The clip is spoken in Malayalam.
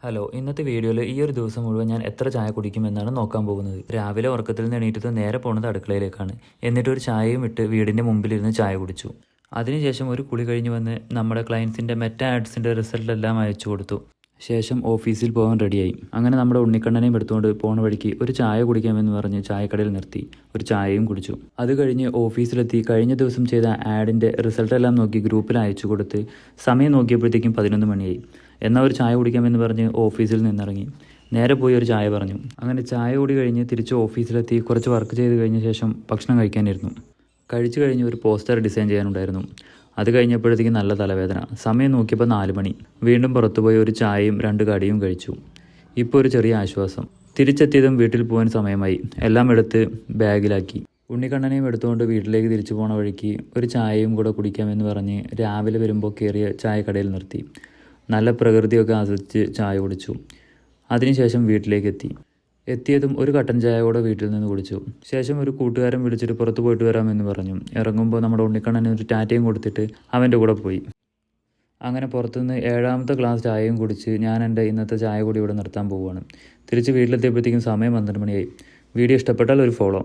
ഹലോ, ഇന്നത്തെ വീഡിയോയിൽ ഈ ഒരു ദിവസം മുഴുവൻ ഞാൻ എത്ര ചായ കുടിക്കുമെന്നാണ് നോക്കാൻ പോകുന്നത്. രാവിലെ ഉറക്കത്തിൽ നിന്ന് എണീറ്റത് നേരെ പോകുന്നത് അടുക്കളയിലേക്കാണ്. എന്നിട്ട് ഒരു ചായയും ഇട്ട് വീടിൻ്റെ മുമ്പിലിരുന്ന് ചായ കുടിച്ചു. അതിനുശേഷം ഒരു കുളി കഴിഞ്ഞ് വന്ന് നമ്മുടെ ക്ലയൻസിൻ്റെ മെറ്റാ ആഡ്സിൻ്റെ റിസൾട്ടെല്ലാം അയച്ചു കൊടുത്തു. ശേഷം ഓഫീസിൽ പോകാൻ റെഡിയായി. അങ്ങനെ നമ്മുടെ ഉണ്ണിക്കണ്ണനെയും എടുത്തുകൊണ്ട് പോണ വഴിക്ക് ഒരു ചായ കുടിക്കാമെന്ന് പറഞ്ഞ് ചായക്കടയിൽ നിർത്തി ഒരു ചായയും കുടിച്ചു. അത് കഴിഞ്ഞ് ഓഫീസിലെത്തി കഴിഞ്ഞ ദിവസം ചെയ്ത ആഡിൻ്റെ റിസൾട്ടെല്ലാം നോക്കി ഗ്രൂപ്പിൽ അയച്ചു കൊടുത്ത് സമയം നോക്കിയപ്പോഴത്തേക്കും 11 മണിയായി. എന്നാൽ ഒരു ചായ കുടിക്കാമെന്ന് പറഞ്ഞ് ഓഫീസിൽ നിന്നിറങ്ങി. നേരെ പോയി ഒരു ചായ പറഞ്ഞു. അങ്ങനെ ചായ കൂടി കഴിഞ്ഞ് തിരിച്ച് ഓഫീസിലെത്തി കുറച്ച് വർക്ക് ചെയ്ത് കഴിഞ്ഞ ശേഷം ഭക്ഷണം കഴിക്കാനിരുന്നു. കഴിച്ചു കഴിഞ്ഞ് ഒരു പോസ്റ്റർ ഡിസൈൻ ചെയ്യാനുണ്ടായിരുന്നു. അത് കഴിഞ്ഞപ്പോഴത്തേക്കും നല്ല തലവേദന. സമയം നോക്കിയപ്പോൾ 4 മണി. വീണ്ടും പുറത്തുപോയി ഒരു ചായയും 2 കടിയും കഴിച്ചു. ഇപ്പോൾ ഒരു ചെറിയ ആശ്വാസം. തിരിച്ചെത്തിയതും വീട്ടിൽ പോകാൻ സമയമായി. എല്ലാം എടുത്ത് ബാഗിലാക്കി. ഉണ്ണിക്കണ്ണനെയും എടുത്തുകൊണ്ട് വീട്ടിലേക്ക് തിരിച്ചു പോണ വഴിക്ക് ഒരു ചായയും കൂടെ കുടിക്കാമെന്ന് പറഞ്ഞ് രാവിലെ വരുമ്പോൾ കയറിയ ചായക്കടയിൽ നിർത്തി. നല്ല പ്രകൃതിയൊക്കെ ആസ്വദിച്ച് ചായ കുടിച്ചു. അതിനുശേഷം വീട്ടിലേക്ക് എത്തിയതും ഒരു കട്ടൻ ചായ കൂടെ വീട്ടിൽ നിന്ന് കുടിച്ചു. ശേഷം ഒരു കൂട്ടുകാരൻ വിളിച്ചിട്ട് പുറത്ത് പോയിട്ട് വരാമെന്ന് പറഞ്ഞു. ഇറങ്ങുമ്പോൾ നമ്മുടെ ഉണ്ണിക്കണ്ണന് ഒരു ടാറ്റയും കൊടുത്തിട്ട് അവൻ്റെ കൂടെ പോയി. അങ്ങനെ പുറത്തുനിന്ന് 7ാമത്തെ ഗ്ലാസ് ചായയും കുടിച്ച് ഞാൻ എൻ്റെ ഇന്നത്തെ ചായ കൂടി ഇവിടെ നിർത്താൻ പോവുകയാണ്. തിരിച്ച് വീട്ടിലെത്തിയപ്പോഴത്തേക്കും സമയം 12 മണിയായി. വീഡിയോ ഇഷ്ടപ്പെട്ടാൽ ഒരു ഫോളോ.